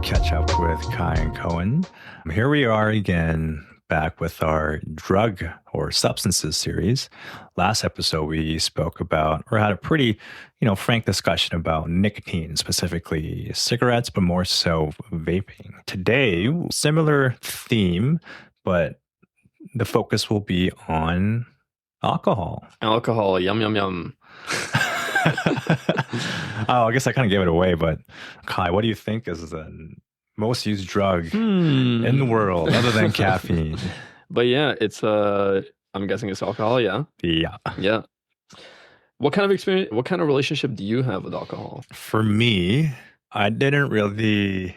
Catch Up with Kai and Cohen. Here we are again, back with our drug or substances series. Last episode, we spoke about, or had a pretty, frank discussion about nicotine, specifically cigarettes, but more so vaping. Today, similar theme, but the focus will be on alcohol. Alcohol, yum, yum, yum. I guess I kind of gave it away, but Kai, what do you think is the most used drug in the world other than caffeine? But yeah, it's I'm guessing it's alcohol, yeah. Yeah. What kind of relationship do you have with alcohol? For me, I didn't really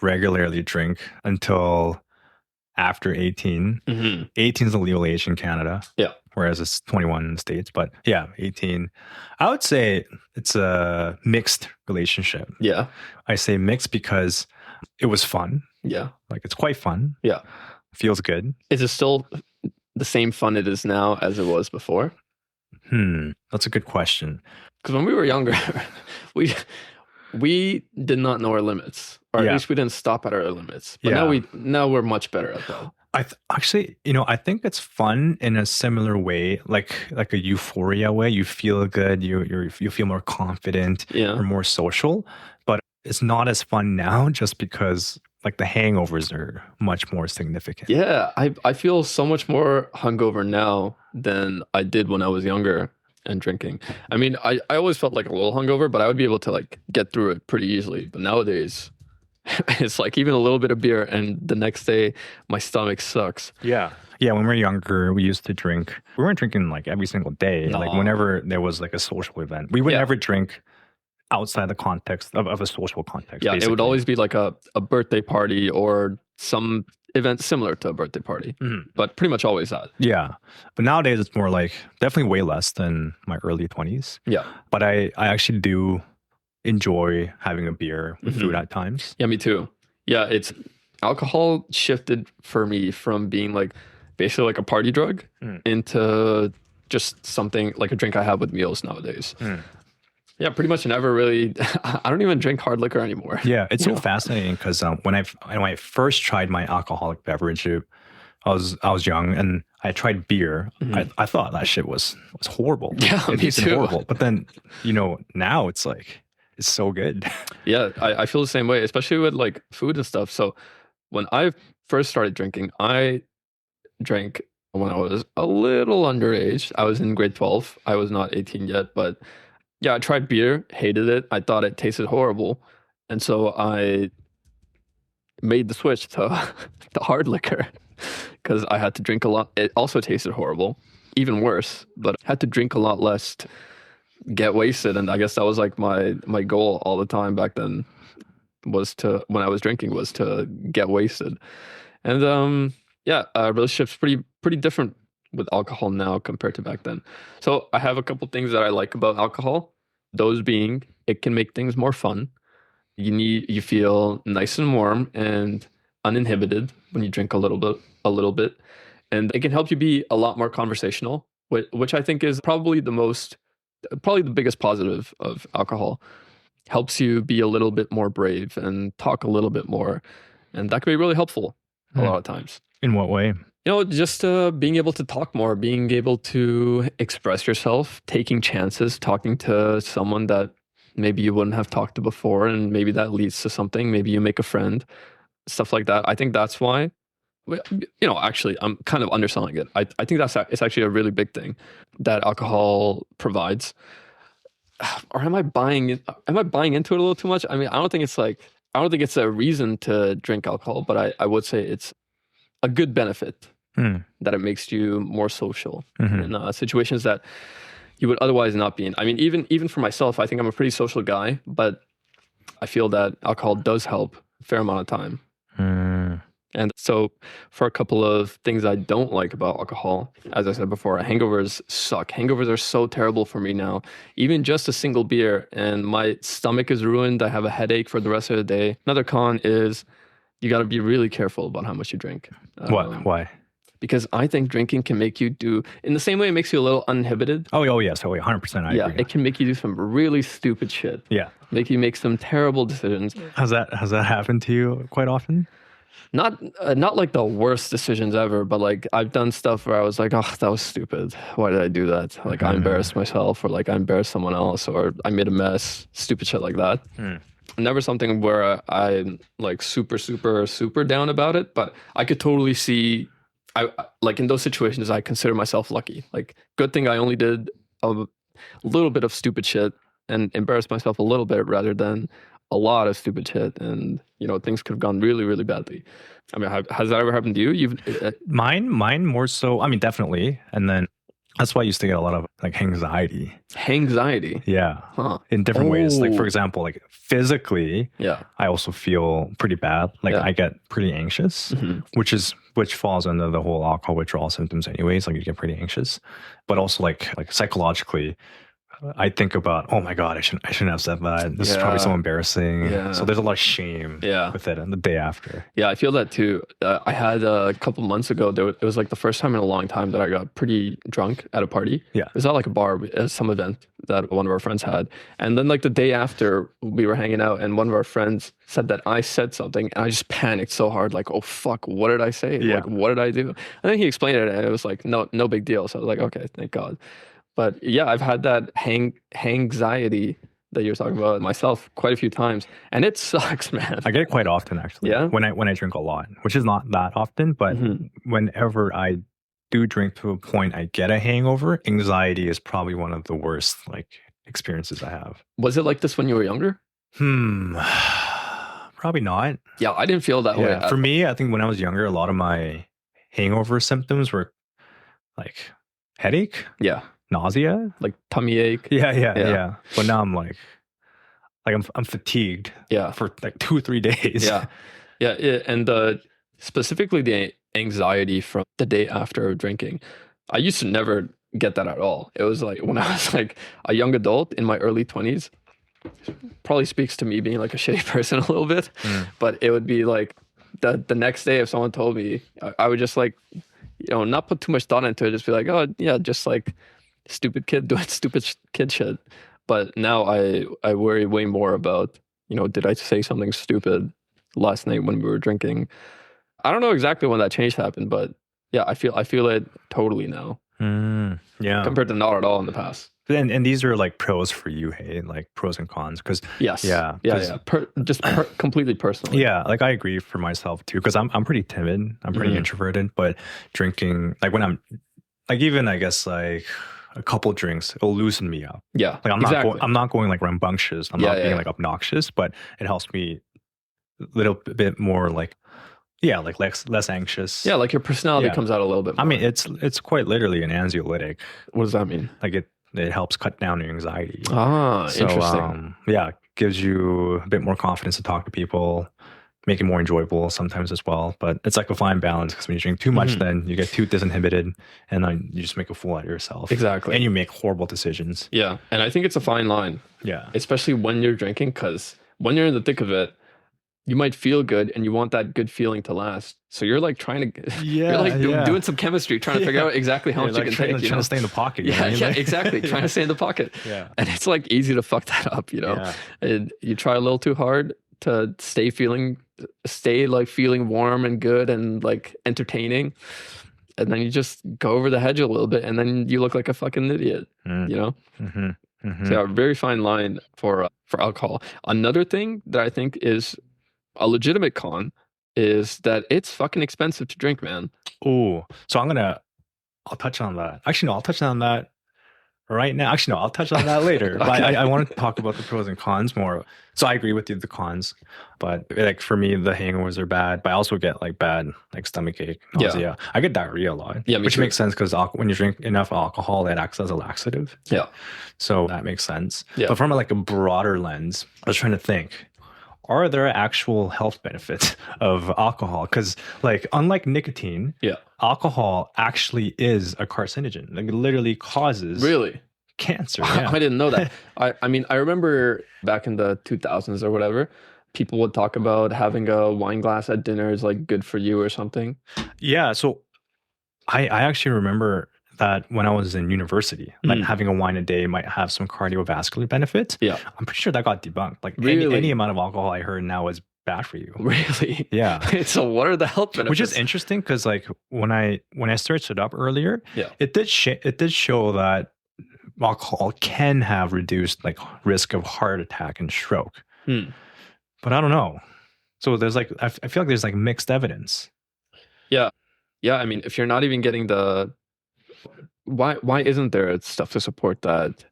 regularly drink until after 18. 18 is the legal age in Canada. Yeah. Whereas it's 21 in the States. But yeah, 18. I would say it's a mixed relationship. Yeah. I say mixed because it was fun. Yeah. Like, it's quite fun. Yeah. Feels good. Is it still the same fun it is now as it was before? That's a good question. Because when we were younger, we did not know our limits. Or at least we didn't stop at our limits. But now we're much better at that. Actually, I think it's fun in a similar way, like a euphoria way. You feel good, you feel more confident, or more social. But it's not as fun now, just because like the hangovers are much more significant. Yeah, I feel so much more hungover now than I did when I was younger and drinking. I mean, I always felt like a little hungover, but I would be able to like get through it pretty easily. But nowadays, it's like even a little bit of beer and the next day my stomach sucks. Yeah, when we were younger, we used to drink. We weren't drinking like every single day. No. Like whenever there was like a social event, we would never drink outside the context of a social context. Yeah, basically. It would always be like a birthday party or some event similar to a birthday party, but pretty much always that. Yeah, but nowadays it's more like definitely way less than my early 20s. Yeah, but I actually do enjoy having a beer with food at times. Yeah, me too. Yeah, it's alcohol shifted for me from being like basically like a party drug into just something like a drink I have with meals nowadays. Yeah, pretty much never really. I don't even drink hard liquor anymore. Yeah, it's so fascinating because when I first tried my alcoholic beverage, I was young and I tried beer. I thought that shit was horrible. Yeah, it me too. Horrible. But then now it's like it's so good. Yeah, I feel the same way, especially with like food and stuff. So when I first started drinking, I drank when I was a little underage. I was in grade 12. I was not 18 yet, but yeah, I tried beer, hated it. I thought it tasted horrible. And so I made the switch to hard liquor because I had to drink a lot. It also tasted horrible, even worse, but I had to drink a lot less to get wasted. And I guess that was like my goal all the time back then when I was drinking was to get wasted. And relationship's pretty different with alcohol now compared to back then. So I have a couple things that I like about alcohol. Those being, it can make things more fun. You feel nice and warm and uninhibited when you drink a little bit. And it can help you be a lot more conversational, which I think is probably the biggest positive of alcohol. Helps you be a little bit more brave and talk a little bit more. And that can be really helpful a lot of times. In what way? Just being able to talk more, being able to express yourself, taking chances, talking to someone that maybe you wouldn't have talked to before, and maybe that leads to something. Maybe you make a friend, stuff like that. I think that's why, actually, I'm kind of underselling it. I think it's actually a really big thing that alcohol provides. Or am I buying into it a little too much? I mean, I don't think it's a reason to drink alcohol, but I would say it's a good benefit that it makes you more social in situations that you would otherwise not be in. I mean, even for myself, I think I'm a pretty social guy, but I feel that alcohol does help a fair amount of time. And so for a couple of things I don't like about alcohol, as I said before, hangovers suck. Hangovers are so terrible for me now. Even just a single beer and my stomach is ruined. I have a headache for the rest of the day. Another con is you got to be really careful about how much you drink. Why? because I think drinking can make you do, in the same way it makes you a little uninhibited. Oh yes. Oh, 100%. I agree. It can make you do some really stupid shit. Yeah. Make you make some terrible decisions. Has that happened to you quite often? Not like the worst decisions ever, but like I've done stuff where I was like, oh, that was stupid. Why did I do that? Like I embarrassed myself, or like I embarrassed someone else, or I made a mess, stupid shit like that. Never something where I'm like super, super, super down about it, but I could totally see, I like in those situations, I consider myself lucky. Like, good thing I only did a little bit of stupid shit and embarrassed myself a little bit rather than a lot of stupid shit, and things could have gone really, really badly. I mean, has that ever happened to you? Mine more so. I mean, definitely. And then that's why I used to get a lot of like anxiety. Anxiety. Yeah. Huh. In different ways. Like, for example, like physically, Yeah. I also feel pretty bad. Like Yeah. I get pretty anxious, which falls under the whole alcohol withdrawal symptoms anyways. Like you get pretty anxious, but also like psychologically, I think about, oh my God, I shouldn't have said that. This is probably so embarrassing. Yeah. So there's a lot of shame with it and the day after. Yeah, I feel that too. I had a couple months ago, it was like the first time in a long time that I got pretty drunk at a party. Yeah. It was not like a bar, some event that one of our friends had. And then like the day after, we were hanging out and one of our friends said that I said something, and I just panicked so hard, like, oh fuck, what did I say? Yeah. Like, what did I do? And then he explained it and it was like, no big deal. So I was like, okay, thank God. But yeah, I've had that anxiety that you're talking about myself quite a few times, and it sucks, man. I get it quite often, actually. Yeah? When I drink a lot, which is not that often, but whenever I do drink to a point I get a hangover, anxiety is probably one of the worst like experiences I have. Was it like this when you were younger? Probably not. Yeah, I didn't feel that way. For me, I think when I was younger, a lot of my hangover symptoms were like headache, nausea, like tummy ache. Yeah. But now I'm like I'm fatigued. Yeah. For like 2 or 3 days. Yeah. And specifically the anxiety from the day after drinking, I used to never get that at all. It was like when I was like a young adult in my early 20s. Probably speaks to me being like a shitty person a little bit, but it would be like the next day if someone told me, I would just like, not put too much thought into it, just be like, oh yeah, just like stupid kid doing stupid kid shit. But now I worry way more about, did I say something stupid last night when we were drinking? I don't know exactly when that change happened, but yeah, I feel it totally now. Yeah. Compared to not at all in the past. And these are like pros for you, hey, like pros and cons, because completely personally. Yeah, like I agree for myself too, because I'm pretty timid, I'm pretty introverted, but drinking, like when I'm like, even I guess like a couple drinks, it'll loosen me up. Yeah, like I'm not going like rambunctious, I'm not being like obnoxious, but it helps me a little bit more like like less anxious. Yeah, like your personality comes out a little bit more. I mean, it's quite literally an anxiolytic. What does that mean? Like it helps cut down your anxiety. Interesting. Gives you a bit more confidence to talk to people, make it more enjoyable sometimes as well. But it's like a fine balance, because when you drink too much, then you get too disinhibited, and then you just make a fool out of yourself. Exactly. And you make horrible decisions. Yeah, and I think it's a fine line. Yeah. Especially when you're drinking, because when you're in the thick of it, you might feel good and you want that good feeling to last. So you're like trying to, you're like doing some chemistry, trying to figure out exactly how much you can take. Trying to stay in the pocket. Exactly. Trying to stay in the pocket. Yeah. And it's like easy to fuck that up, And you try a little too hard to stay like feeling warm and good and like entertaining. And then you just go over the hedge a little bit, and then you look like a fucking idiot, So a very fine line for alcohol. Another thing that I think is a legitimate con is that it's fucking expensive to drink, man. Oh, so I'll touch on that. Actually, no, I'll touch on that right now. Actually, no, I'll touch on that later. Okay. But I want to talk about the pros and cons more. So I agree with you, the cons. But like for me, the hangovers are bad. But I also get like bad like stomach ache, nausea. Yeah. I get diarrhea a lot. Yeah, which makes sense, because when you drink enough alcohol, it acts as a laxative. Yeah. So that makes sense. Yeah. But from like a broader lens, I was trying to think, are there actual health benefits of alcohol? Because like, unlike nicotine, alcohol actually is a carcinogen. Like it literally causes cancer. Yeah. I didn't know that. I mean, I remember back in the 2000s or whatever, people would talk about having a wine glass at dinner is like good for you or something. Yeah. So I actually remember that when I was in university, like having a wine a day might have some cardiovascular benefits. Yeah. I'm pretty sure that got debunked. Like Really? any amount of alcohol I heard now is bad for you. Really? Yeah. So what are the health benefits? Which is interesting because like when I searched it up earlier, Yeah. it did show that alcohol can have reduced like risk of heart attack and stroke. But I don't know. So there's like I feel like there's like mixed evidence. Yeah, I mean, if you're not even getting the why isn't there stuff to support that,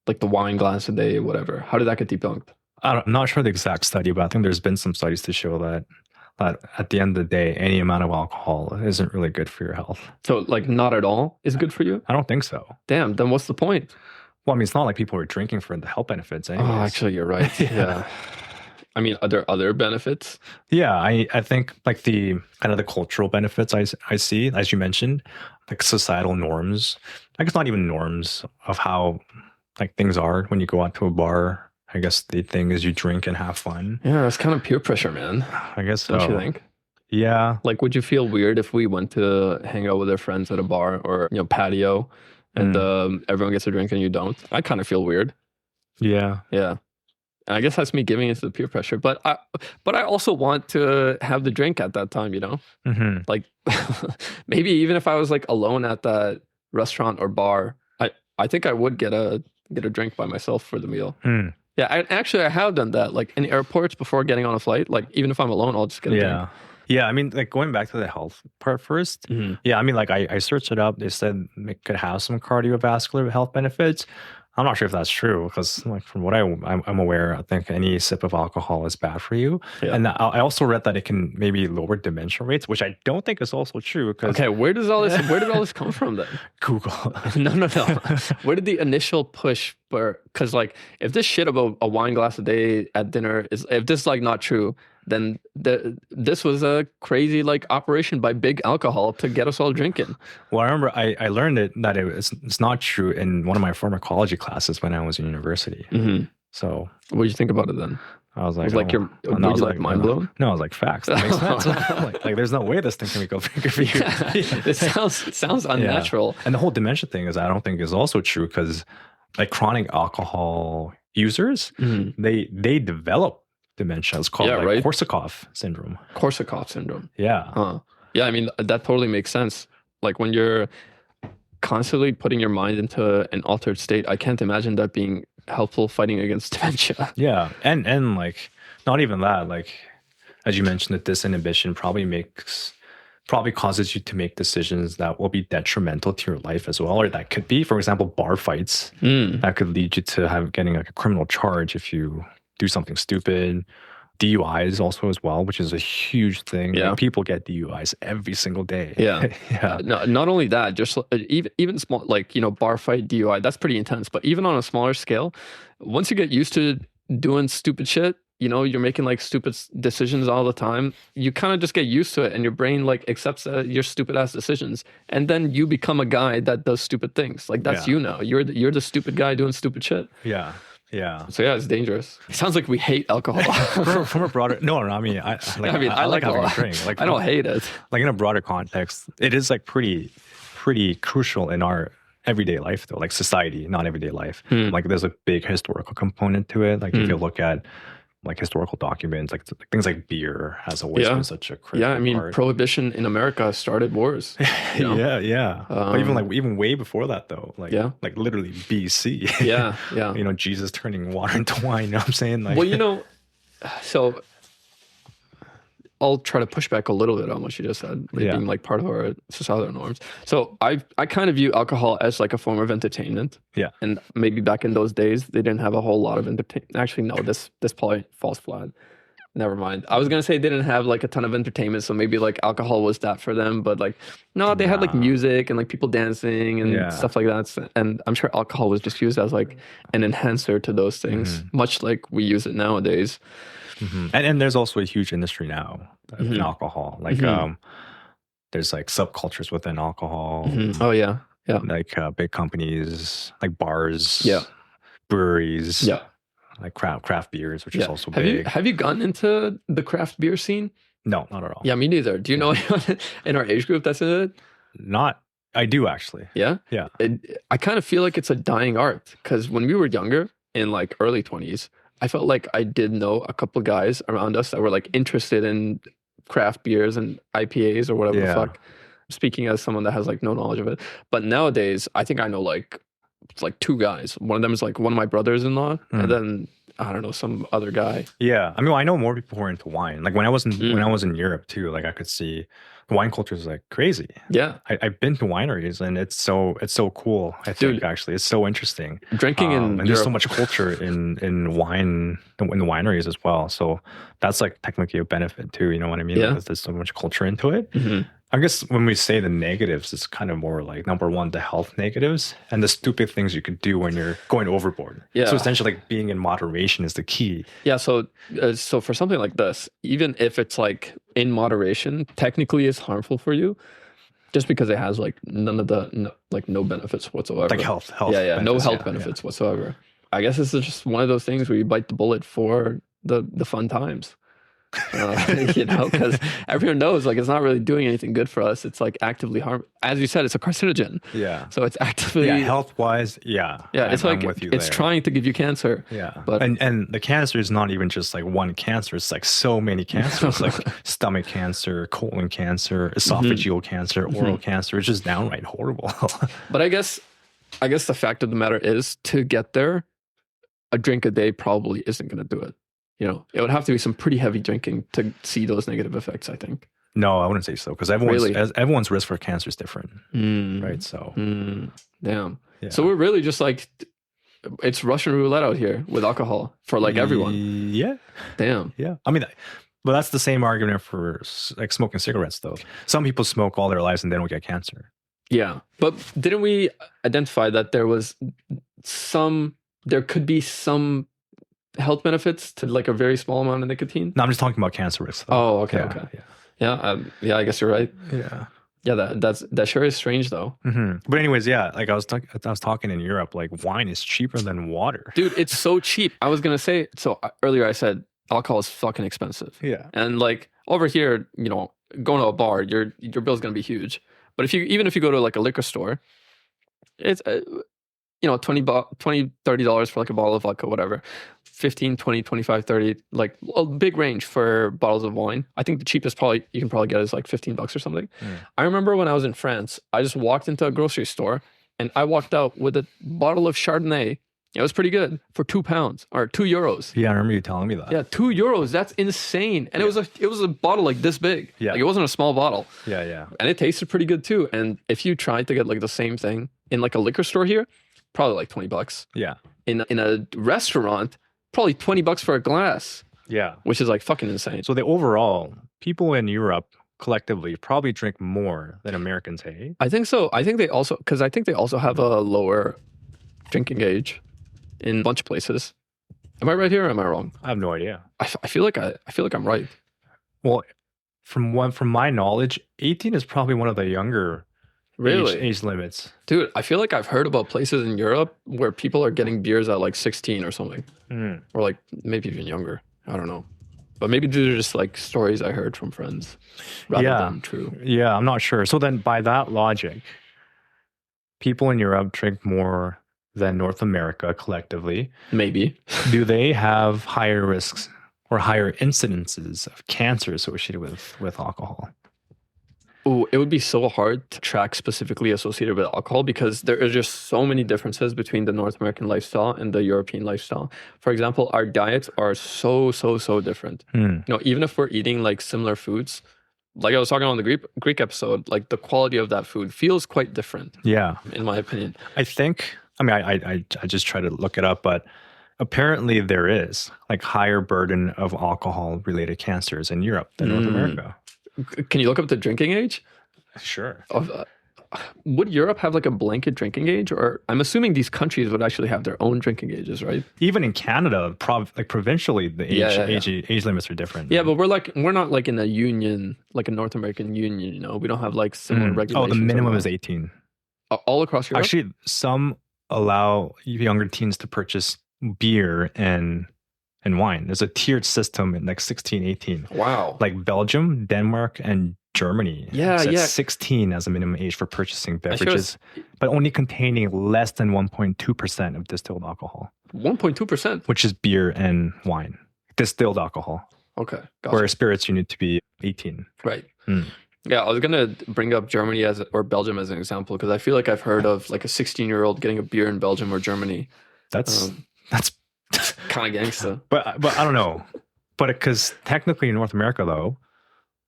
like the wine glass a day, whatever? How did that get debunked? I'm not sure the exact study, but I think there's been some studies to show that at the end of the day, any amount of alcohol isn't really good for your health. So like not at all is good for you? I don't think so. Damn, then what's the point? Well, I mean, it's not like people are drinking for the health benefits anyways. Oh, actually, you're right. Yeah. I mean, are there other benefits? Yeah, I think like the kind of the cultural benefits I see, as you mentioned, like societal norms. I guess not even norms of how like things are when you go out to a bar. I guess the thing is you drink and have fun. Yeah, it's kind of peer pressure, man. I guess so. Don't you think? Yeah. Like, would you feel weird if we went to hang out with our friends at a bar or patio, and everyone gets a drink and you don't? I kind of feel weird. Yeah. Yeah. And I guess that's me giving into the peer pressure, but I also want to have the drink at that time, Like maybe even if I was like alone at that restaurant or bar, I think I would get a drink by myself for the meal. Yeah, I have done that, like in airports before getting on a flight. Like even if I'm alone, I'll just get a drink. Yeah, I mean, like going back to the health part first. Yeah, I mean, like I searched it up. They said it could have some cardiovascular health benefits. I'm not sure if that's true because, like, from what I'm aware, I think any sip of alcohol is bad for you. Yeah. And I also read that it can maybe lower dementia rates, which I don't think is also true. Okay, where did all this come from then? Google. No. Where did the initial push for? Because like, if this shit about a wine glass a day at dinner if this is like not true, then this was a crazy like operation by big alcohol to get us all drinking. Well, I remember I learned that it's not true in one of my pharmacology classes when I was in university. So what did you think about it then? I was like, were you like mind blown? No, I was like, facts. That makes sense. like, there's no way this thing can be good for you. It sounds unnatural. Yeah. And the whole dementia thing I don't think is also true because like chronic alcohol users, they develop dementia. It's called Korsakoff syndrome. Korsakoff syndrome. Yeah. Yeah, I mean, that totally makes sense. Like when you're constantly putting your mind into an altered state, I can't imagine that being helpful fighting against dementia. Yeah. And like, not even that, like, as you mentioned, that disinhibition probably causes you to make decisions that will be detrimental to your life as well. Or that could be, for example, bar fights. That could lead you to getting like a criminal charge if you do something stupid. DUIs also as well, which is a huge thing. Yeah. Like, people get DUIs every single day. Yeah. Yeah. No, not only that, just even small, like, bar fight, DUI, that's pretty intense. But even on a smaller scale, once you get used to doing stupid shit, you're making like stupid decisions all the time, you kind of just get used to it and your brain like accepts your stupid ass decisions. And then you become a guy that does stupid things. Like that's you now. You're the stupid guy doing stupid shit. Yeah. Yeah. So yeah, it's dangerous. It sounds like we hate alcohol. From a broader I mean, I like having a drink. Like I don't hate it. Like in a broader context, it is like pretty crucial in our everyday life though, like society, not everyday life. Like there's a big historical component to it. Like if you look at like historical documents, like things like beer has always been such a critical part. Prohibition in America started wars. Yeah. Even way before that though, like literally BC. Yeah. Jesus turning water into wine. You know what I'm saying? Like, well, so I'll try to push back a little bit on what you just said, being like part of our societal norms. So I kind of view alcohol as like a form of entertainment. Yeah. And maybe back in those days, they didn't have a whole lot of entertainment. Actually, no, this probably falls flat. Never mind. I was going to say they didn't have like a ton of entertainment. So maybe like alcohol was that for them. But like, no, they had like music and like people dancing and stuff like that. And I'm sure alcohol was just used as like an enhancer to those things, much like we use it nowadays. And there's also a huge industry now in alcohol. Like there's like subcultures within alcohol. Oh yeah. Like big companies, like bars, breweries, like craft beers, which is also big. Have you gotten into the craft beer scene? No, not at all. Yeah, me neither. Do you know anyone in our age group that's in it? Not. I do actually. Yeah? Yeah. I kind of feel like it's a dying art because when we were younger, in like early 20s, I felt like I did know a couple guys around us that were like interested in craft beers and IPAs or whatever the Yeah. fuck. Speaking as someone that has like no knowledge of it. But nowadays, I think I know like it's like two guys. One of them is like one of my brothers-in-law, and then I don't know, some other guy. Yeah. I mean, I know more people who are into wine. Like when I was in Europe too, like I could see the wine culture is like crazy. Yeah. I've been to wineries and it's so cool. I think Dude, actually it's so interesting. Drinking in And Europe, there's so much culture in wine in the wineries as well. So that's like technically a benefit too. You know what I mean? Yeah. Because there's so much culture into it. Mhm. I guess when we say the negatives, it's kind of more like number one, the health negatives and the stupid things you could do when you're going overboard. Yeah. So essentially, like being in moderation is the key. Yeah, so for something like this, even if it's like in moderation, technically it's harmful for you, just because it has like none of the no benefits whatsoever. Like health. Yeah, no benefits, health benefits whatsoever. I guess this is just one of those things where you bite the bullet for the fun times. You know, because everyone knows like it's not really doing anything good for us. It's like actively harm. As you said, it's a carcinogen. Yeah. So it's actively health wise, yeah. It's I'm like with you it's there. trying to give you cancer. Yeah. But and the cancer is not even just like one cancer. It's like so many cancers, like stomach cancer, colon cancer, esophageal cancer, oral cancer. It's just downright horrible. But I guess the fact of the matter is, to get there, a drink a day probably isn't going to do it. You know, it would have to be some pretty heavy drinking to see those negative effects, I think. No, I wouldn't say so because everyone's risk for cancer is different, right? So, damn. Yeah. So we're really just like, it's Russian roulette out here with alcohol for like everyone. Yeah. Damn. Yeah. I mean, but that's the same argument for like smoking cigarettes, though. Some people smoke all their lives and they don't get cancer. Yeah. But didn't we identify that there could be some health benefits to like a very small amount of nicotine? No, I'm just talking about cancer risk. Though. Oh, okay, Yeah, okay. Yeah, I guess you're right. Yeah. Yeah, that sure is strange though. But anyways, yeah, like I was talking in Europe, like wine is cheaper than water. Dude, it's so cheap. I was gonna say, so earlier I said alcohol is fucking expensive. Yeah. And like over here, you know, going to a bar, your bill's gonna be huge. But even if you go to like a liquor store, it's you know, $20, $30 for like a bottle of vodka, whatever. 15, 20, 25, 30, like a big range for bottles of wine. I think the cheapest you can probably get is like $15 or something. I remember when I was in France, I just walked into a grocery store and I walked out with a bottle of Chardonnay. It was pretty good for £2 or €2. Yeah, I remember you telling me that. Yeah, €2. That's insane. And it was a bottle like this big. Yeah. Like it wasn't a small bottle. Yeah. And it tasted pretty good too. And if you tried to get like the same thing in like a liquor store here, probably like $20. Yeah. In a restaurant, probably $20 for a glass, Yeah. which is like fucking insane. So the overall, people in Europe collectively probably drink more than Americans, hey? I think so. I think they also have a lower drinking age in a bunch of places. Am I right here or am I wrong? I have no idea. I feel like I'm right. Well, from my knowledge, 18 is probably one of the younger Really? age limits. Dude, I feel like I've heard about places in Europe where people are getting beers at like 16 or something. Or like maybe even younger. I don't know. But maybe these are just like stories I heard from friends rather than true. Yeah, I'm not sure. So then by that logic, people in Europe drink more than North America collectively. Maybe. Do they have higher risks or higher incidences of cancer associated with alcohol? Oh, it would be so hard to track specifically associated with alcohol because there are just so many differences between the North American lifestyle and the European lifestyle. For example, our diets are so different. You know, even if we're eating like similar foods, like I was talking on the Greek episode, like the quality of that food feels quite different. Yeah, in my opinion. I think. I mean, I just try to look it up, but apparently there is like higher burden of alcohol related cancers in Europe than North America. Can you look up the drinking age? Sure. Would Europe have like a blanket drinking age? Or I'm assuming these countries would actually have their own drinking ages, right? Even in Canada, like provincially, the age limits are different. Yeah, but we're not like in a union, like a North American union, you know? We don't have like similar regulations. Oh, the minimum is 18. All across Europe? Actually, some allow younger teens to purchase beer and wine. There's a tiered system in like 16, 18. Wow. Like Belgium, Denmark, and Germany. Yeah, It's at yeah. 16 as a minimum age for purchasing I sure beverages, but only containing less than 1.2% of distilled alcohol, 1.2%. which is beer and wine. Distilled alcohol. Okay, gotcha. Whereas spirits, you need to be 18. Right. Mm. Yeah, I was gonna bring up Germany or Belgium as an example because I feel like I've heard of like a 16-year-old getting a beer in Belgium or Germany. That's Kind of gangsta. But I don't know. But because technically in North America, though,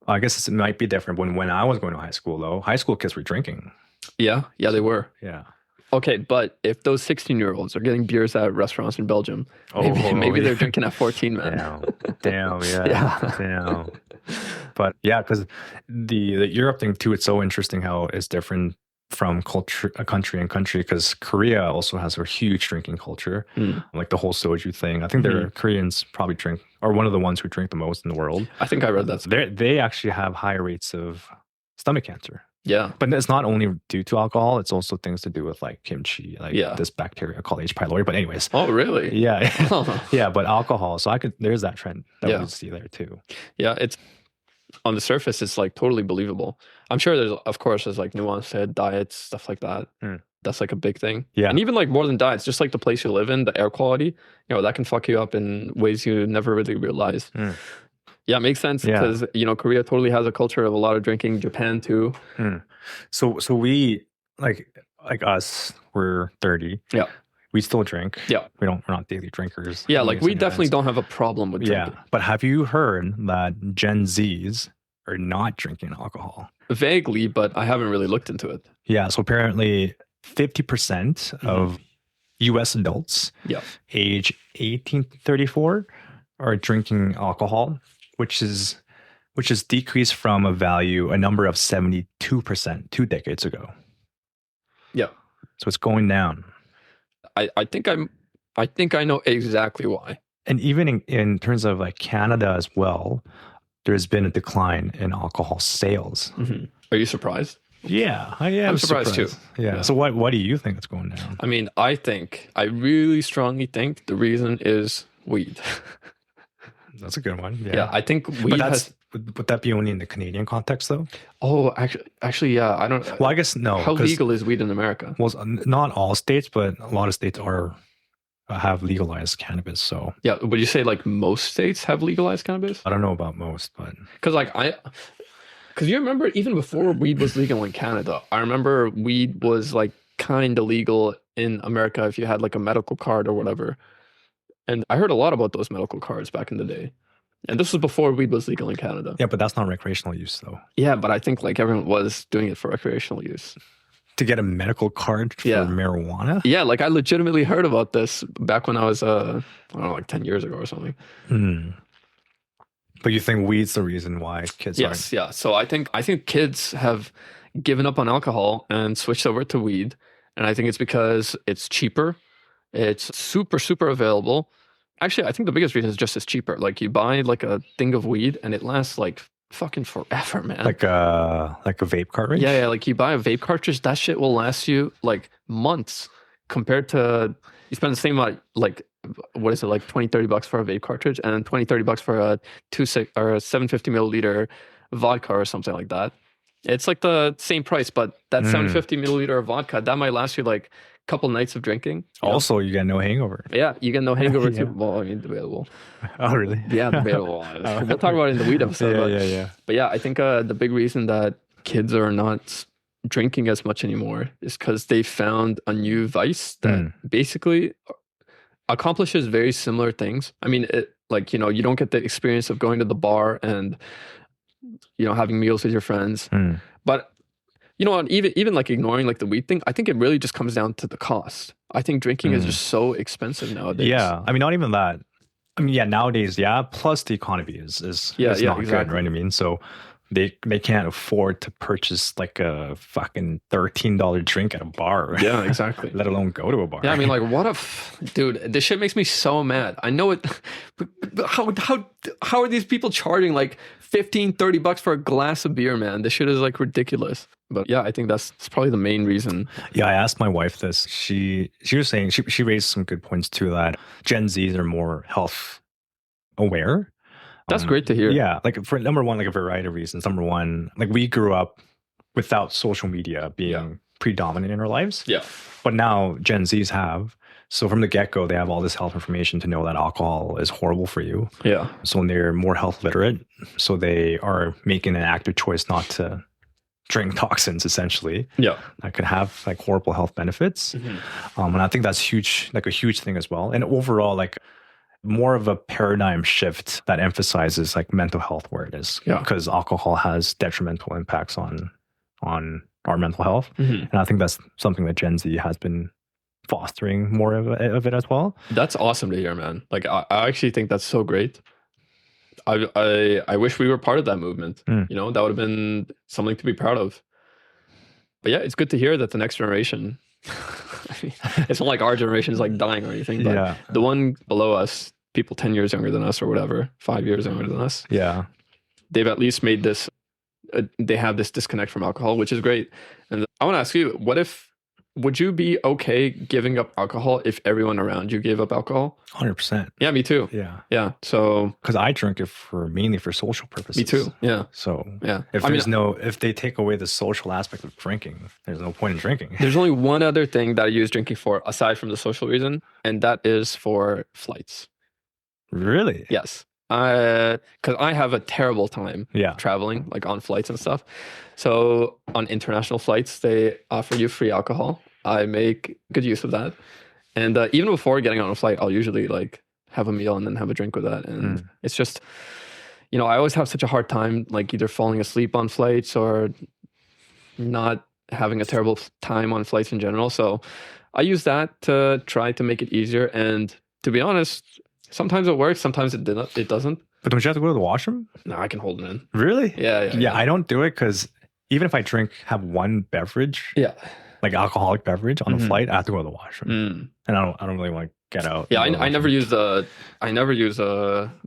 I guess it might be different. When I was going to high school, though, high school kids were drinking. Yeah, they were. Yeah. Okay, but if those 16-year-olds are getting beers at restaurants in Belgium, maybe they're drinking at 14, man. Damn, yeah. Damn. But yeah, because the Europe thing too, it's so interesting how it's different from country and country, because Korea also has a huge drinking culture, like the whole soju thing. I think they're Koreans probably drink, or one of the ones who drink the most in the world. I think I read that. They actually have higher rates of stomach cancer. Yeah. But it's not only due to alcohol, it's also things to do with like kimchi, like this bacteria called H. pylori. But anyways. Oh, really? Yeah. Yeah, but alcohol. So there's that trend that we see there too. Yeah, it's on the surface, it's like totally believable. I'm sure there's like nuance to it, diets, stuff like that. That's like a big thing. Yeah. And even like more than diets, just like the place you live in, the air quality, that can fuck you up in ways you never really realize. Yeah, it makes sense because, Korea totally has a culture of a lot of drinking. Japan too. So we, like us, we're 30. Yeah. We still drink. Yeah. We're not daily drinkers. Yeah, like we definitely don't have a problem with drinking. Yeah. But have you heard that Gen Zs are not drinking alcohol? Vaguely, but I haven't really looked into it. Yeah. So apparently 50% of US adults age 18 to 34 are drinking alcohol, which is decreased from a number of 72% 2 decades ago. Yeah. So it's going down. I think I know exactly why. And even in terms of like Canada as well, there's been a decline in alcohol sales. Are you surprised? Yeah, I am. I'm surprised too. Yeah. So why do you think it's going down? I mean, I really strongly think the reason is weed. That's a good one. Yeah, I think weed would that be only in the Canadian context though? Oh, actually, yeah. I don't. Well, I guess no. How legal is weed in America? Well, not all states, but a lot of states have legalized cannabis. So yeah, would you say like most states have legalized cannabis? I don't know about most, but because you remember even before weed was legal in Canada, I remember weed was like kind of legal in America if you had like a medical card or whatever. And I heard a lot about those medical cards back in the day. And this was before weed was legal in Canada. Yeah, but that's not recreational use, though. Yeah, but I think like everyone was doing it for recreational use. To get a medical card for marijuana? Yeah, like I legitimately heard about this back when I was, I don't know, like 10 years ago or something. But you think weed's the reason why kids aren't? Yes, yeah. So I think kids have given up on alcohol and switched over to weed. And I think it's because it's cheaper. It's super, super available. Actually, I think the biggest reason is just it's cheaper. Like you buy like a thing of weed and it lasts like fucking forever, man. Like a vape cartridge? Yeah. Like you buy a vape cartridge, that shit will last you like months compared to you spend the same amount, like what is it, like $20-$30 for a vape cartridge and then $20-$30 for a 750 milliliter vodka or something like that. It's like the same price, but that 750 milliliter of vodka, that might last you like couple nights of drinking. Also, you get no hangover. Yeah, you get no hangover too. Well, I mean, debatable. Oh, really? Yeah, debatable. We'll talk about it in the weed episode. Yeah. But yeah, I think the big reason that kids are not drinking as much anymore is because they found a new vice that basically accomplishes very similar things. I mean, you don't get the experience of going to the bar and, having meals with your friends. But even like ignoring like the weed thing, I think it really just comes down to the cost. I think drinking is just so expensive nowadays. Yeah. I mean, not even that. I mean, yeah, nowadays, plus the economy is not exactly. good, right? I mean, so they can't afford to purchase like a fucking $13 drink at a bar. Yeah, exactly. Let alone go to a bar. Yeah, I mean, like, dude, this shit makes me so mad. I know it, but how are these people charging like $15-$30 for a glass of beer, man? This shit is like ridiculous. But yeah, I think that's probably the main reason. Yeah, I asked my wife this. She was saying, she raised some good points too, that Gen Zs are more health aware. That's great to hear. Yeah, like for number one, like a variety of reasons. Number one, like we grew up without social media being predominant in our lives. Yeah. But now Gen Zs have. So from the get-go, they have all this health information to know that alcohol is horrible for you. Yeah. So when they're more health literate, so they are making an active choice not to drink toxins, essentially. Yeah. That could have like horrible health benefits. And I think that's huge, like a huge thing as well. And overall, like more of a paradigm shift that emphasizes like mental health awareness, because alcohol has detrimental impacts on our mental health. And I think that's something that Gen Z has been fostering more of it as well. That's awesome to hear, man. Like I actually think that's so great. I wish we were part of that movement. You know, that would have been something to be proud of. But yeah, it's good to hear that the next generation, I mean, it's not like our generation is like dying or anything, but the one below us, people 10 years younger than us or whatever, 5 years younger than us, they've at least made this, they have this disconnect from alcohol, which is great. And I want to ask you, would you be okay giving up alcohol if everyone around you gave up alcohol? 100%. Yeah, me too. Yeah. So, because I drink it mainly for social purposes. Me too. Yeah. So yeah, if they take away the social aspect of drinking, there's no point in drinking. There's only one other thing that I use drinking for aside from the social reason, and that is for flights. Really? Yes. Because I have a terrible time traveling, like on flights and stuff. So on international flights, they offer you free alcohol. I make good use of that. And even before getting on a flight, I'll usually like have a meal and then have a drink with that. And it's just, you know, I always have such a hard time, like either falling asleep on flights or not having a terrible time on flights in general. So I use that to try to make it easier. And to be honest, sometimes it works, sometimes it doesn't. But don't you have to go to the washroom? No, I can hold it in. Really? Yeah. I don't do it because even if I have one beverage, like alcoholic beverage on a flight, I have to go to the washroom, and I don't really want to get out. Yeah, I never use the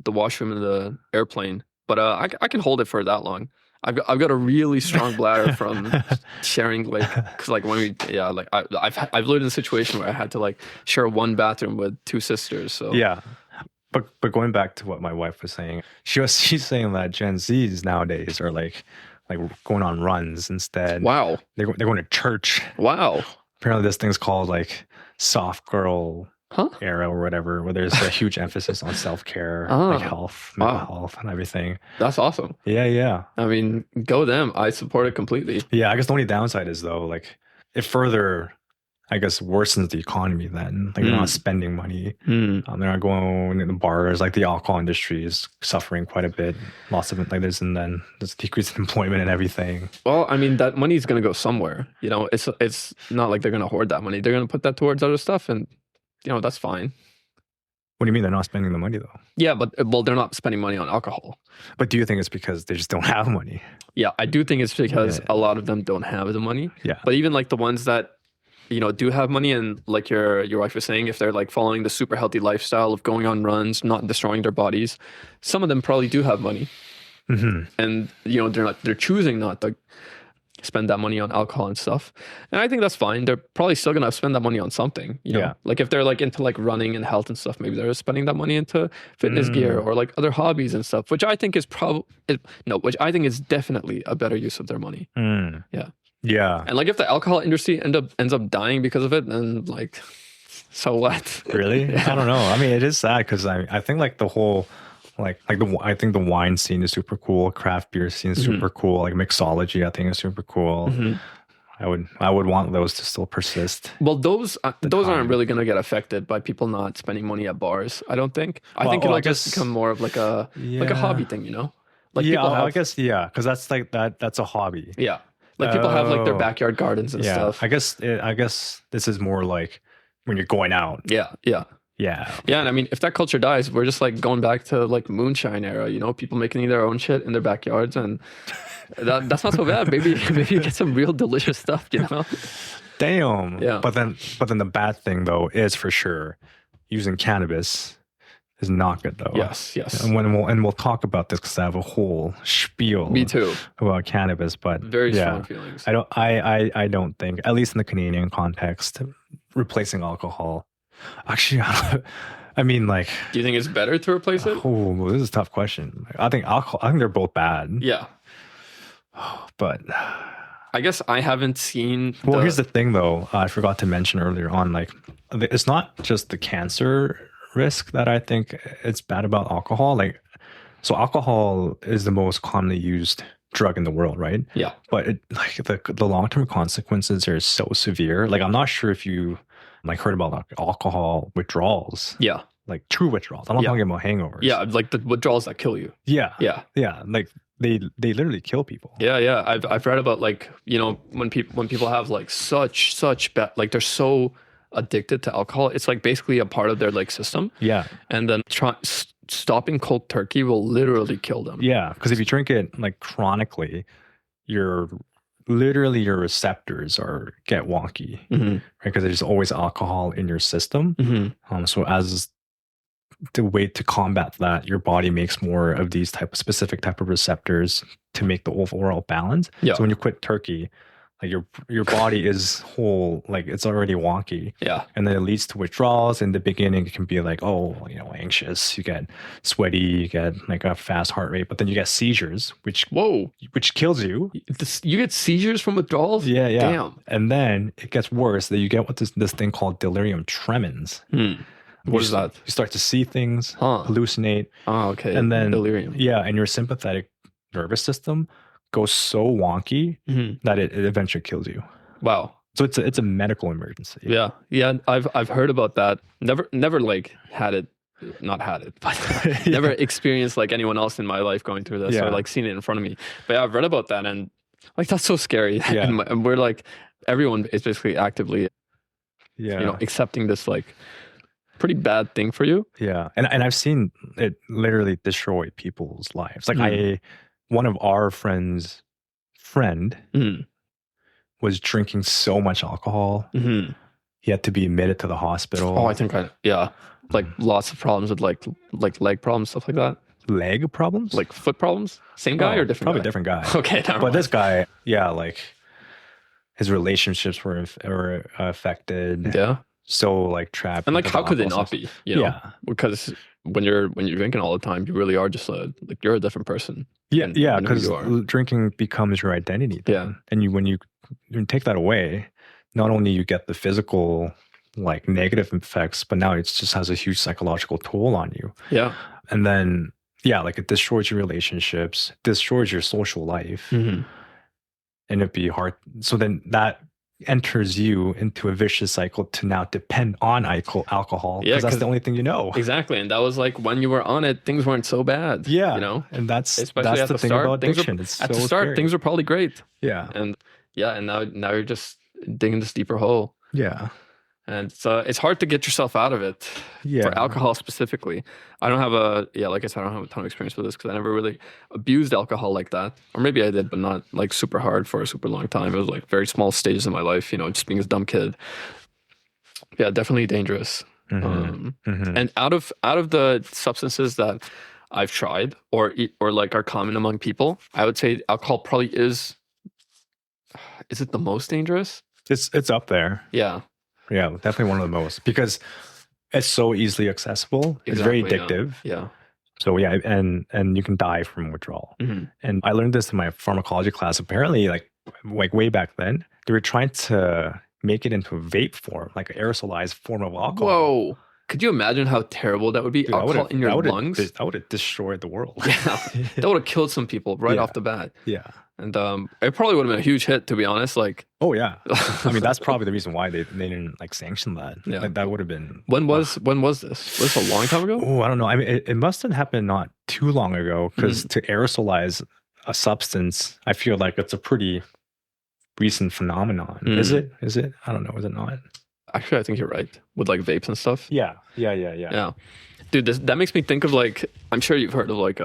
washroom in the airplane, but I can hold it for that long. I've got a really strong bladder from sharing, like, because like when I've lived in a situation where I had to like share one bathroom with two sisters. So but going back to what my wife was saying, she's saying that Gen Zs nowadays are like going on runs instead. Wow, they're going to church. Wow, apparently this thing's called like soft girl era or whatever, where there's a huge emphasis on self-care, like health, mental health, and everything. That's awesome. Yeah. I mean, go them. I support it completely. Yeah, I guess the only downside is though, like it further, I guess, worsens the economy then. Like they're not spending money. They're not going in the bars. Like the alcohol industry is suffering quite a bit. Lots of it, like there's decrease in employment and everything. Well, I mean, that money is going to go somewhere. You know, it's not like they're going to hoard that money. They're going to put that towards other stuff, and you know, that's fine. What do you mean they're not spending the money though? Yeah, but they're not spending money on alcohol. But do you think it's because they just don't have money? Yeah, I do think it's because a lot of them don't have the money. Yeah. But even like the ones that, you know, do have money, and like your wife was saying, if they're like following the super healthy lifestyle of going on runs, not destroying their bodies, some of them probably do have money. And you know, they're choosing not to spend that money on alcohol and stuff. And I think that's fine. They're probably still gonna spend that money on something, you know. Like if they're like into like running and health and stuff, maybe they're spending that money into fitness gear or like other hobbies and stuff, which I think is definitely a better use of their money. Yeah. And like if the alcohol industry ends up dying because of it, then like, so what? Really? I don't know. I mean, it is sad because I think like the whole I think the wine scene is super cool. Craft beer scene is super cool. Like mixology, I think is super cool. I would want those to still persist. Well, those aren't really going to get affected by people not spending money at bars, I don't think. I think it'll just become more of like a hobby thing, you know? Like I guess because that's like that's a hobby. Yeah. Like people have like their backyard gardens and stuff. I guess this is more like when you're going out. Yeah. Yeah. And I mean, if that culture dies, we're just like going back to like moonshine era, you know, people making their own shit in their backyards, and that's not so bad. Maybe you get some real delicious stuff, you know? Damn. Yeah. But then the bad thing though is for sure using cannabis is not good though. Yes. And we'll talk about this because I have a whole spiel. Me too. About cannabis, but very strong feelings. I don't think, at least in the Canadian context, replacing alcohol. Actually, I mean, like, Do you think it's better to replace it? oh, this is a tough question. I think alcohol. I think they're both bad, Yeah. but I guess I haven't seen. well, here's the thing, though. I forgot to mention earlier on. Like, it's not just the cancer risk that I think it's bad about alcohol. Like, so alcohol is the most commonly used drug in the world, right? Yeah. But like the long-term consequences are so severe. Like, I'm not sure if you like heard about like alcohol withdrawals, Yeah. like true withdrawals. I'm not Yeah. talking about hangovers. Yeah. Like the withdrawals that kill you. Yeah. Yeah. Yeah. Like they literally kill people. Yeah. Yeah. I've read about like, you know, when people have like such bad, like they're so addicted to alcohol, it's like basically a part of their like system. Yeah. And then stopping cold turkey will literally kill them. Yeah. Because if you drink it like chronically, your receptors get wonky, Mm-hmm. right? Because there's always alcohol in your system. Mm-hmm. So as the way to combat that, your body makes more of these specific type of receptors to make the overall balance. Yeah. So when you quit turkey, like your body is whole, like it's already wonky. Yeah. And then it leads to withdrawals. In the beginning, it can be like, oh, anxious, you get sweaty, you get like a fast heart rate, but then you get seizures, which kills you. You get seizures from withdrawals? Yeah. Damn. And then it gets worse that you get this thing called delirium tremens. What is that? You start to see things, hallucinate. Oh, okay. And then delirium. Yeah, and your sympathetic nervous system goes so wonky that it eventually kills you. Wow. So it's a medical emergency. Yeah. I've heard about that. Never like had it, not had it, but never experienced like anyone else in my life going through this or like seen it in front of me. But yeah, I've read about that, and like that's so scary. Yeah. And we're like, everyone is basically actively, accepting this like pretty bad thing for you. Yeah, and I've seen it literally destroy people's lives. Like one of our friends' friend was drinking so much alcohol. He had to be admitted to the hospital. Oh, I think like lots of problems with like leg problems, stuff like that. Leg problems? Like foot problems? Same guy or different probably guy? Different guy. Okay, but this guy, like his relationships were affected. Yeah. So like trapped. And like how could they not be? Yeah. Because when you're drinking all the time, you really are just like you're a different person. Yeah, because drinking becomes your identity. Yeah. And when you take that away, not only you get the physical like negative effects, but now it just has a huge psychological toll on you. Yeah. And then like it destroys your relationships, destroys your social life. And it'd be hard. So then that enters you into a vicious cycle to now depend on alcohol because that's the only thing you know. Exactly. And that was like when you were on it, things weren't so bad. Yeah. And that's the thing about addiction. At the start, things were probably great. Yeah. And now you're just digging this deeper hole. Yeah. And it's hard to get yourself out of it. Yeah. For alcohol specifically. I don't have like I said, I don't have a ton of experience with this because I never really abused alcohol like that. Or maybe I did, but not like super hard for a super long time. It was like very small stages in my life, just being a dumb kid. Yeah, definitely dangerous. And out of the substances that I've tried or like are common among people, I would say alcohol probably is it the most dangerous? It's up there. Yeah. Yeah, definitely one of the most because it's so easily accessible. It's very addictive. Yeah. So yeah, and you can die from withdrawal. And I learned this in my pharmacology class. Apparently, like way back then, they were trying to make it into a vape form, like an aerosolized form of alcohol. Whoa. Could you imagine how terrible that would be? Dude, alcohol in your lungs? That would have destroyed the world. Yeah. That would have killed some people right off the bat. Yeah. And it probably would have been a huge hit, to be honest. Like, oh yeah, I mean that's probably the reason why they didn't like sanction that. Yeah, like, that would have been. When was this? Was this a long time ago? Oh, I don't know. I mean, it must have happened not too long ago because to aerosolize a substance, I feel like it's a pretty recent phenomenon. Is it? I don't know. Is it not? Actually, I think you're right with like vapes and stuff. Yeah. Dude, that makes me think of like I'm sure you've heard of like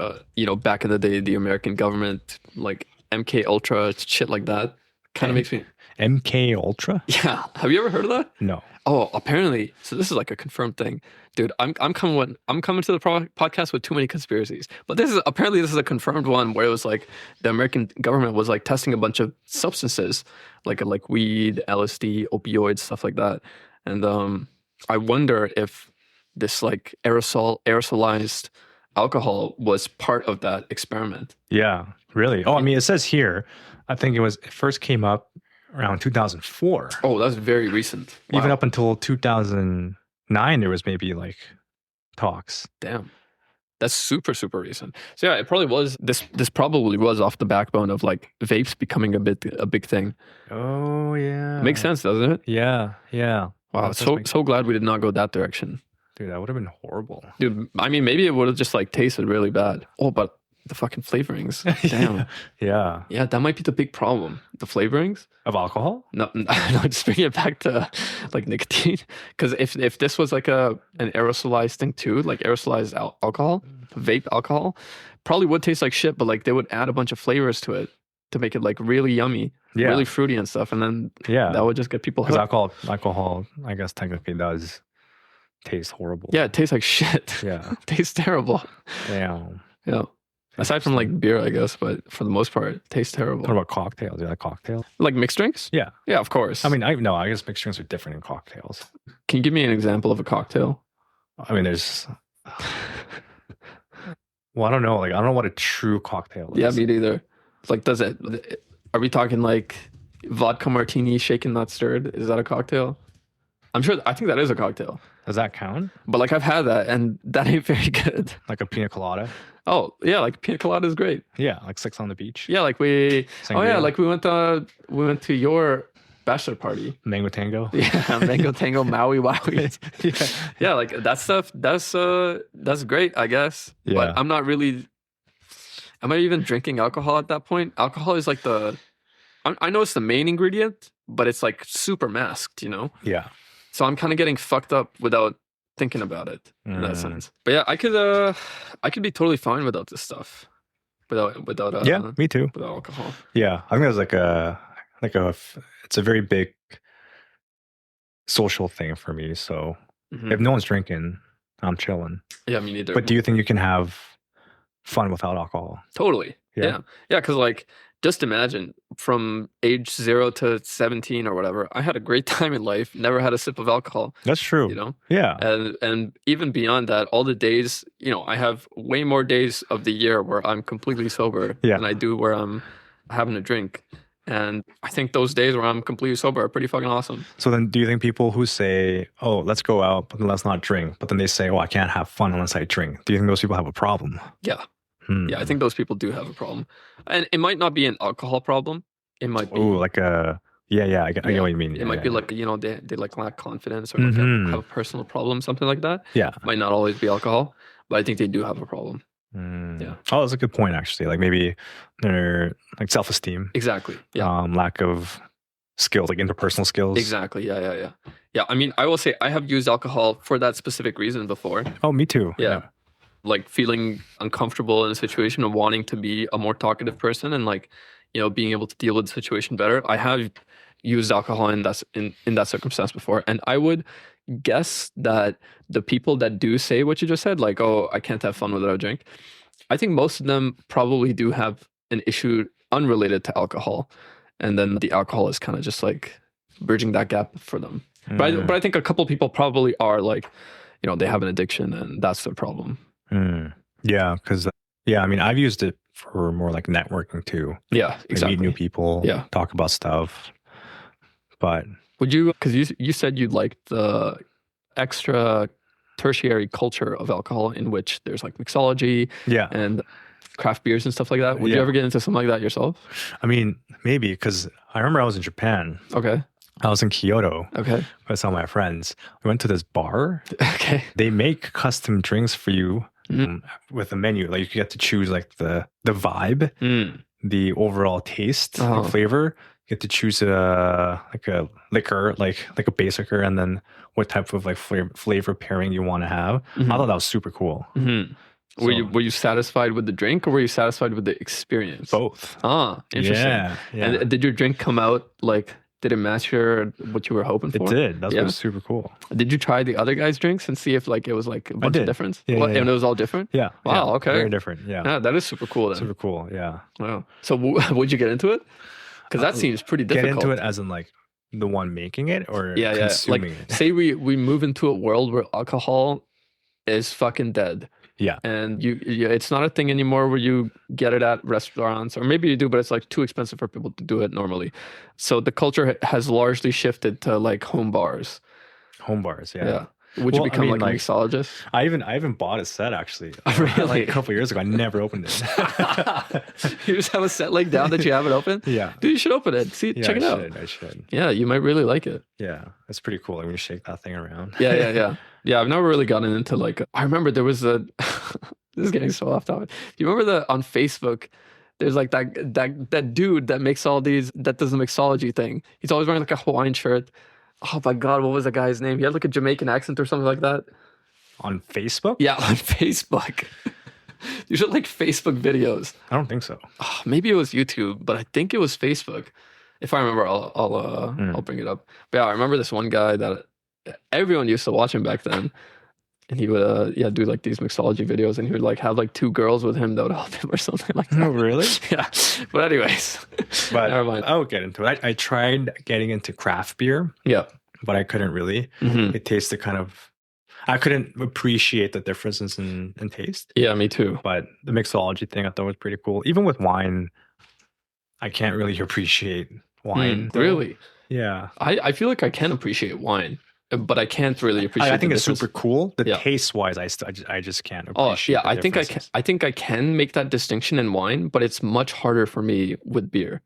back in the day the American government like MK Ultra shit like that. Kind of makes me MK Ultra. Yeah, have you ever heard of that? No. Oh, apparently. So this is like a confirmed thing, dude. I'm coming to the podcast with too many conspiracies, but this is a confirmed one where it was like the American government was like testing a bunch of substances like weed, LSD, opioids, stuff like that, and I wonder if this like aerosolized alcohol was part of that experiment. Yeah, really. Oh, I mean, it says here, I think it first came up around 2004. Oh, that's very recent. Even Wow. up until 2009, there was maybe like talks. Damn. That's super, super recent. So yeah, it probably was this probably was off the backbone of like vapes becoming a big thing. Oh, yeah. Makes sense, doesn't it? Yeah, yeah. Wow. That does So make- so glad we did not go that direction. Dude, that would have been horrible. Dude, I mean maybe it would have just like tasted really bad. Oh, but the fucking flavorings. Damn. Yeah. Yeah, that might be the big problem. The flavorings. Of alcohol? No, no, just bring it back to like nicotine. Because if this was like an aerosolized thing too, like aerosolized alcohol, vape alcohol, probably would taste like shit. But like they would add a bunch of flavors to it to make it like really yummy, Yeah. really fruity and stuff, and then Yeah. that would just get people Because hooked. alcohol, I guess technically does taste horrible. Yeah, it tastes like shit. Yeah. It tastes terrible. Damn. Yeah. Aside from like beer, I guess, but for the most part, it tastes terrible. What about cocktails? Do you like cocktails? Like mixed drinks? Yeah. Yeah, of course. I mean, I guess mixed drinks are different in cocktails. can you give me an example of a cocktail? I mean, there's. Well, I don't know. Like, I don't know what a true cocktail is. Yeah, me neither. Like, does it? Are we talking like vodka martini, shaken not stirred? Is that a cocktail? I'm sure. I think that is a cocktail. Does that count? But like, I've had that, and that ain't very good. Like a pina colada? Oh yeah, like pina colada is great. Yeah, like Six on the Beach. Yeah, like we. Oh yeah, Sangria. like we went to your bachelor party. Mango Tango. Yeah, Mango Tango, Maui Wowie. Yeah. Yeah, like that stuff. That's great, I guess. Yeah. But I'm not really. Am I even drinking alcohol at that point? Alcohol is like I know it's the main ingredient, but it's like super masked, you know. Yeah. So I'm kind of getting fucked up without thinking about it in that Mm. sense. But yeah, I could be totally fine without this stuff, without Yeah, me too. without alcohol. Yeah, I think there's it's a very big social thing for me. So Mhm. if no one's drinking, I'm chilling. Yeah, me neither. But do you think you can have fun without alcohol? Totally. Yeah. Yeah. Because like, just imagine from age 0 to 17 or whatever, I had a great time in life. Never had a sip of alcohol. That's true. You know. Yeah. And even beyond that, all the days, you know, I have way more days of the year where I'm completely sober Yeah. than I do where I'm having a drink. And I think those days where I'm completely sober are pretty fucking awesome. So then do you think people who say, oh, let's go out, but then let's not drink, but then they say, oh, I can't have fun unless I drink. Do you think those people have a problem? Yeah. Hmm. Yeah, I think those people do have a problem. And it might not be an alcohol problem. It might be. Ooh, like a, I get what you mean. It might be like, you know, they like lack confidence or like Mhm. have a personal problem, something like that. Yeah. Might not always be alcohol, but I think they do have a problem. Mm. Yeah. Oh, that's a good point, actually. Like maybe they're like self-esteem, Exactly. Yeah. lack of skills, like interpersonal skills. Exactly. Yeah. Yeah. I mean, I will say I have used alcohol for that specific reason before. Oh, me too. Yeah. Like feeling uncomfortable in a situation and wanting to be a more talkative person and like, you know, being able to deal with the situation better. I have used alcohol in that circumstance before. And I would guess that the people that do say what you just said, like, oh, I can't have fun without a drink, I think most of them probably do have an issue unrelated to alcohol. And then the alcohol is kind of just like bridging that gap for them. Mm. But I think a couple people probably are like, you know, they have an addiction and that's their problem. Mm. Yeah, because I mean, I've used it for more like networking too. Yeah, Like exactly. meet new people. Yeah. Talk about stuff. But Would you, because you said you liked the extra tertiary culture of alcohol in which there's like mixology yeah, and craft beers and stuff like that. Would you Yeah. ever get into something like that yourself? I mean, maybe because I remember I was in Japan. Okay. I was in Kyoto Okay. with some of my friends. We went to this bar. Okay. They make custom drinks for you Mhm. with a menu. Like you get to choose like the vibe, Mm. the overall taste, Uh-huh. like flavor. You get to choose like a liquor, like a base liquor, and then what type of like flavor pairing you want to have. Mhm. I thought that was super cool. Mhm. So, Were you satisfied with the drink or were you satisfied with the experience? both? Ah, interesting. Yeah, yeah. And did your drink come out like? Did it match what you were hoping for? It did. That's Yeah. what was super cool. Did you try the other guy's drinks and see if like it was like a bunch of did. difference? Yeah, What, yeah, And yeah. it was all different? Yeah. Wow, yeah, okay. Very different. Yeah. Yeah, that is super cool then. Super cool. Yeah. Wow. So would you get into it? Because that seems pretty Get difficult. into it as in like the one making it or Yeah. consuming Like it. say we move into a world where alcohol is fucking dead. Yeah. And it's not a thing anymore where you get it at restaurants, or maybe you do, but it's like too expensive for people to do it normally. So the culture has largely shifted to like home bars. Home bars, yeah. Yeah. Would you become like a mixologist? I even bought a set actually. Really? Like a couple of years ago. I never opened it. You just have a set like down that you haven't opened? Yeah. Dude, you should open it. See, check it out. I should. Yeah, you might really like it. Yeah. It's pretty cool. Like when you shake that thing around. Yeah. Yeah, I've never really gotten into like, I remember there was this is getting so off topic. Do you remember on Facebook, there's like that dude that makes all these, that does the mixology thing. He's always wearing like a Hawaiian shirt. Oh my God, what was the guy's name? He had like a Jamaican accent or something like that. On Facebook? Yeah, on Facebook. You should like Facebook videos. I don't think so. Oh, maybe it was YouTube, but I think it was Facebook. If I remember, I'll bring it up. But yeah, I remember this one guy that everyone used to watch him back then. And he would do like these mixology videos, and he would like have like 2 girls with him that would help him or something like that. Oh, really? Yeah. But anyways, but never mind. I'll get into it. I tried getting into craft beer. Yeah. But I couldn't really. Mm-hmm. It tasted kind of, I couldn't appreciate the differences in taste. Yeah, me too. But the mixology thing I thought was pretty cool. Even with wine, I can't really appreciate wine. Really? Yeah. I feel like I can appreciate wine, but I can't really appreciate. I think the it's difference. super cool. The taste wise, I just can't appreciate. Oh yeah, I think I can make that distinction in wine, but it's much harder for me with beer.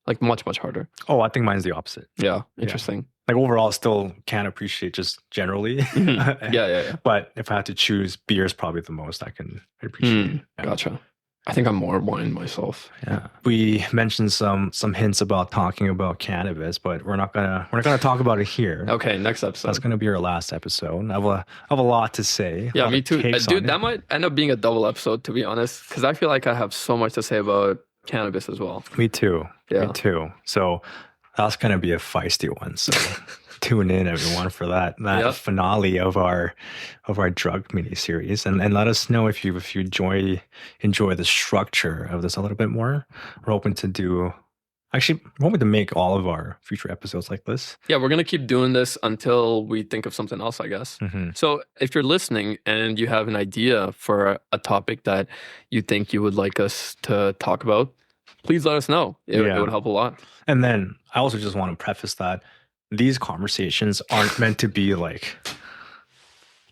Like much harder. Oh, I think mine's the opposite. Yeah, interesting. Like overall, still can't appreciate just generally. Mm-hmm. Yeah. But if I had to choose, beer is probably the most I can appreciate. Yeah. Gotcha. I think I'm more wine myself. Yeah. We mentioned some hints about talking about cannabis, but we're not gonna talk about it here. Okay, next episode. That's gonna be our last episode. I have a lot to say. Yeah, me too. Dude, that might end up being a double episode, to be honest, because I feel like I have so much to say about cannabis as well. Me too. Yeah. Me too. So that's gonna be a feisty one. So tune in, everyone, for that finale of our drug mini series, and let us know if you enjoy the structure of this a little bit more. We're hoping to make all of our future episodes like this. Yeah, we're gonna keep doing this until we think of something else, I guess. Mm-hmm. So if you're listening and you have an idea for a topic that you think you would like us to talk about, please let us know. It would help a lot. And then I also just want to preface that these conversations aren't meant to be like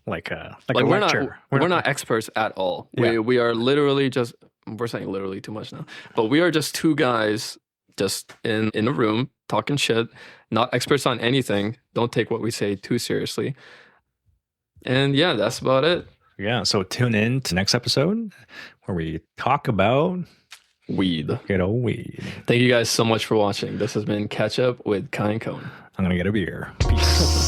a lecture. We're not experts at all. Yeah. We are literally we're saying literally too much now, but we are just 2 guys just in a room talking shit, not experts on anything. Don't take what we say too seriously. And yeah, that's about it. Yeah. So tune in to next episode where we talk about weed. Good old weed. Thank you guys so much for watching. This has been Catch Up with Kai and Cohen. I'm going to get a beer. Peace.